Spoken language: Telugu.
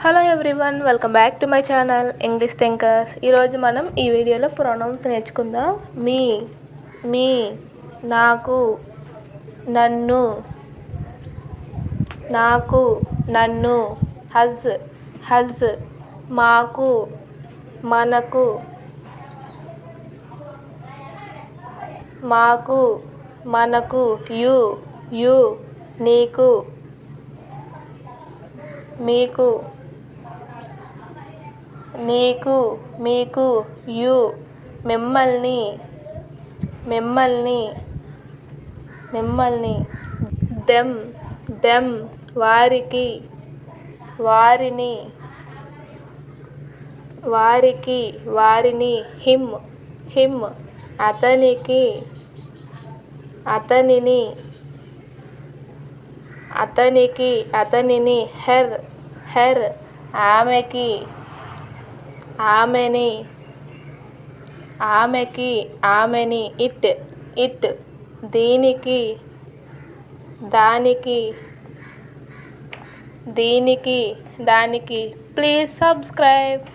Hello everyone, welcome back to my channel English thinkers. ఈరోజు మనం ఈ వీడియోలో ప్రొనౌన్స్ నేర్చుకుందాం. మీ, మీ, నాకు, నన్ను, నాకు, నన్ను, హజ్, హజ్, మాకు, మనకు, మాకు, మనకు, యు, యు, నీకు, మీకు, నీకు, మీకు, యు, మిమ్మల్ని, మిమ్మల్ని, మిమ్మల్ని, దెమ్, దెమ్, వారికి, వారిని, వారికి, వారిని, హిమ్, హిమ్, అతనికి, అతనిని, అతనికి, అతనిని, హెర్, హెర్, ఆమెకి, ఆమెని, ఆమెకి, ఆమెని, ఇట్, ఇట్, దీనికి, దానికి, దీనికి, దానికి. Please subscribe.